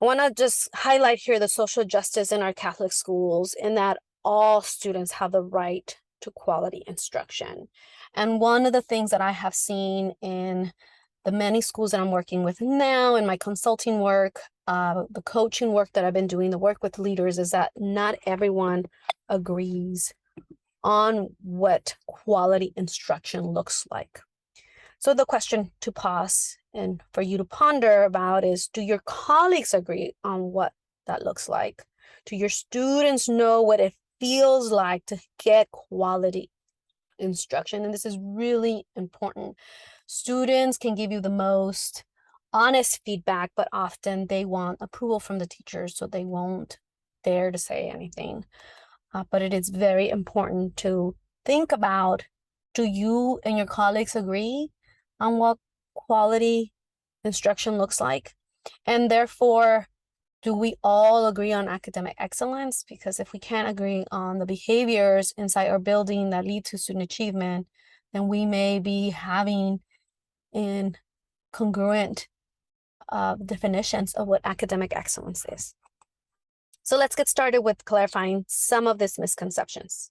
I want to just highlight here the social justice in our Catholic schools, in that all students have the right to quality instruction. And one of the things that I have seen in the many schools that I'm working with now, in my consulting work, the coaching work that I've been doing, the work with leaders, is that not everyone agrees on what quality instruction looks like. So the question to pause and for you to ponder about is, do your colleagues agree on what that looks like? Do your students know what it feels like to get quality instruction? And this is really important. Students can give you the most honest feedback, but often they want approval from the teachers, so they won't dare to say anything. But it is very important to think about, do you and your colleagues agree on what quality instruction looks like? And therefore, do we all agree on academic excellence? Because if we can't agree on the behaviors inside our building that lead to student achievement, then we may be having incongruent definitions of what academic excellence is. So let's get started with clarifying some of these misconceptions.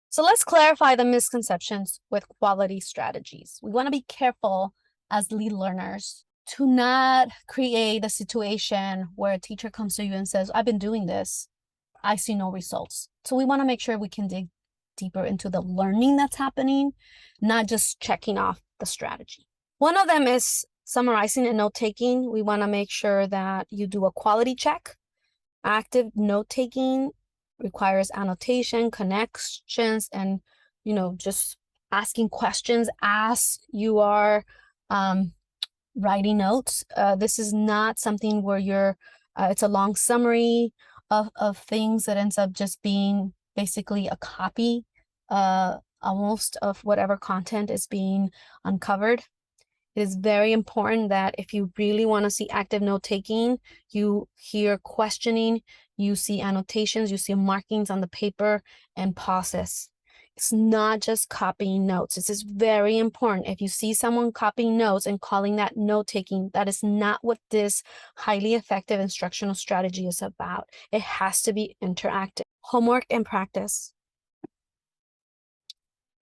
So let's clarify the misconceptions with quality strategies. We want to be careful as lead learners to not create a situation where a teacher comes to you and says, I've been doing this, I see no results. So we want to make sure we can dig deeper into the learning that's happening, not just checking off the strategy. One of them is summarizing and note-taking. We want to make sure that you do a quality check. Active note-taking requires annotation, connections, and just asking questions as you are writing notes. This is not something where it's a long summary of things that ends up just being basically a copy almost of whatever content is being uncovered. It is very important that if you really want to see active note-taking, you hear questioning, you see annotations, you see markings on the paper, and pauses. It's not just copying notes. This is very important. If you see someone copying notes and calling that note-taking, that is not what this highly effective instructional strategy is about. It has to be interactive. Homework and practice.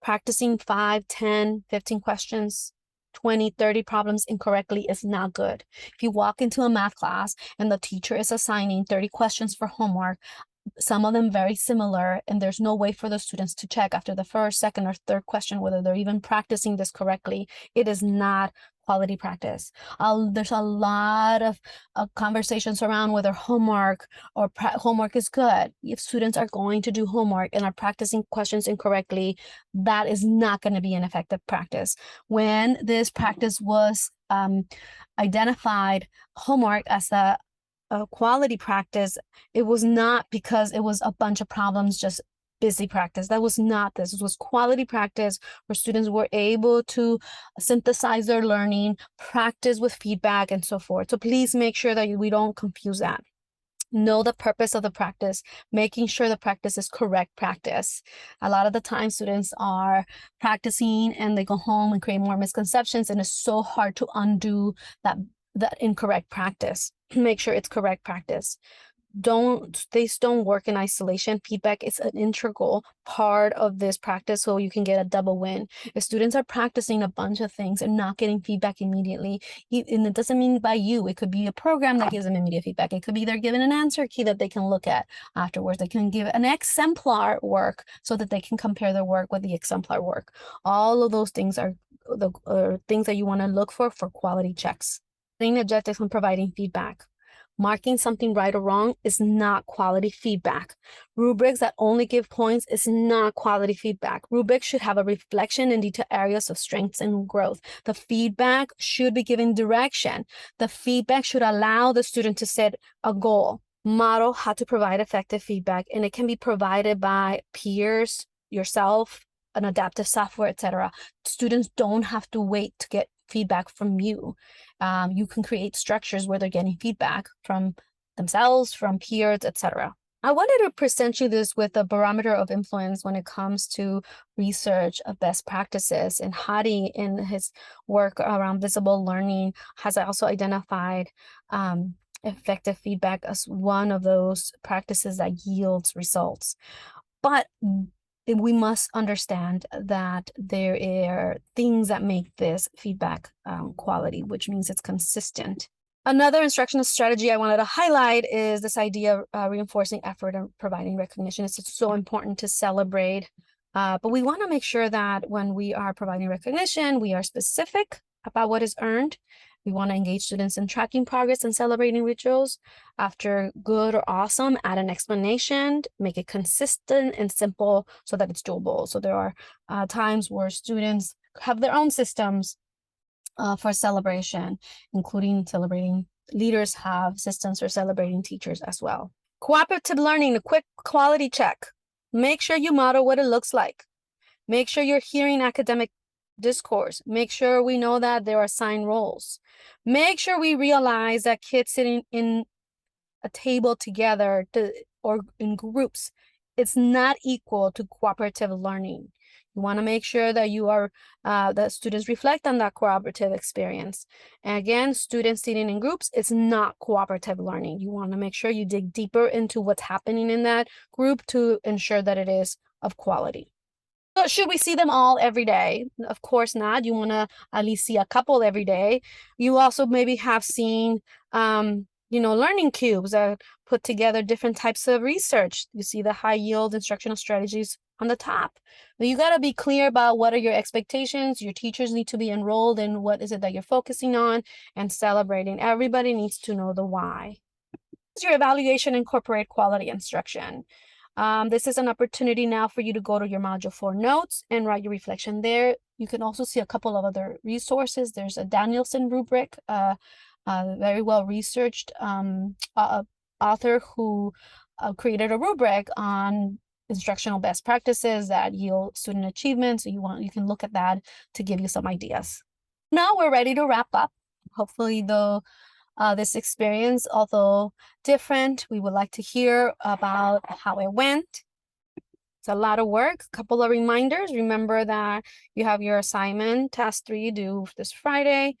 Practicing 5, 10, 15 questions, 20, 30 problems incorrectly is not good. If you walk into a math class and the teacher is assigning 30 questions for homework, some of them very similar, and there's no way for the students to check after the first, second, or third question whether they're even practicing this correctly, it is not quality practice. There's a lot of conversations around whether homework or homework is good. If students are going to do homework and are practicing questions incorrectly, that is not going to be an effective practice. When this practice was identified, homework as a quality practice, it was not because it was a bunch of problems, just busy practice. That was not this. It was quality practice where students were able to synthesize their learning, practice with feedback, and so forth. So please make sure that we don't confuse that. Know the purpose of the practice, making sure the practice is correct practice. A lot of the time students are practicing and they go home and create more misconceptions, and it's so hard to undo that incorrect practice. Make sure it's correct practice. These don't work in isolation. Feedback is an integral part of this practice, so you can get a double win. If students are practicing a bunch of things and not getting feedback immediately, and it doesn't mean by you, it could be a program that gives them immediate feedback. It could be they're given an answer key that they can look at afterwards. They can give an exemplar work so that they can compare their work with the exemplar work. All of those things are the things that you want to look for quality checks. Setting objectives and providing feedback. Marking something right or wrong is not quality feedback. Rubrics that only give points is not quality feedback. Rubrics should have a reflection in detailed areas of strengths and growth. The feedback should be giving direction. The feedback should allow the student to set a goal, model how to provide effective feedback, and it can be provided by peers, yourself, an adaptive software, etc. Students don't have to wait to get feedback from you. You can create structures where they're getting feedback from themselves, from peers, etc. I wanted to present you this with a barometer of influence when it comes to research of best practices. And Hadi, in his work around visible learning, has also identified effective feedback as one of those practices that yields results. But we must understand that there are things that make this feedback quality, which means it's consistent. Another instructional strategy I wanted to highlight is this idea of reinforcing effort and providing recognition. It's so important to celebrate, but we want to make sure that when we are providing recognition, we are specific about what is earned. We want to engage students in tracking progress and celebrating rituals. After good or awesome, add an explanation, make it consistent and simple so that it's doable. So there are times where students have their own systems for celebration, including celebrating leaders have systems for celebrating teachers as well. Cooperative learning, a quick quality check. Make sure you model what it looks like. Make sure you're hearing academic discourse. Make sure we know that there are assigned roles. Make sure we realize that kids sitting in a table together or in groups, it's not equal to cooperative learning. You want to make sure that you are that students reflect on that cooperative experience. And again, students sitting in groups, it's not cooperative learning. You want to make sure you dig deeper into what's happening in that group to ensure that it is of quality. So should we see them all every day? Of course not. You want to at least see a couple every day. You also maybe have seen learning cubes that put together different types of research. You see the high yield instructional strategies on the top. But you got to be clear about what are your expectations. Your teachers need to be enrolled in what is it that you're focusing on and celebrating. Everybody needs to know the why. Your evaluation incorporate quality instruction. This is an opportunity now for you to go to your Module 4 notes and write your reflection there. You can also see a couple of other resources. There's a Danielson rubric, very well researched author who created a rubric on instructional best practices that yield student achievement. So you can look at that to give you some ideas. Now we're ready to wrap up. Hopefully this experience, although different, we would like to hear about how it went. It's a lot of work. A couple of reminders. Remember that you have your assignment, task 3, due this Friday.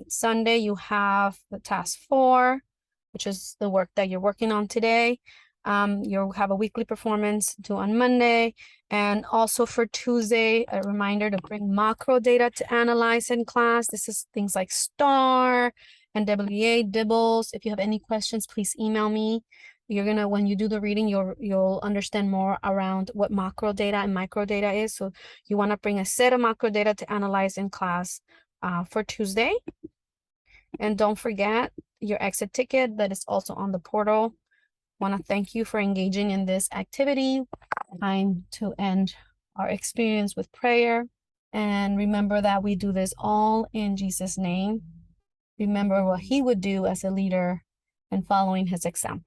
Sunday, you have the task 4, which is the work that you're working on today. You'll have a weekly performance due on Monday. And also for Tuesday, a reminder to bring macro data to analyze in class. This is things like STAR and WA, DIBBLES. If you have any questions, please email me. When you do the reading, you'll understand more around what macro data and micro data is. So you want to bring a set of macro data to analyze in class for Tuesday. And don't forget your exit ticket that is also on the portal. Want to thank you for engaging in this activity. Time to end our experience with prayer. And remember that we do this all in Jesus' name. Remember what he would do as a leader and following his example.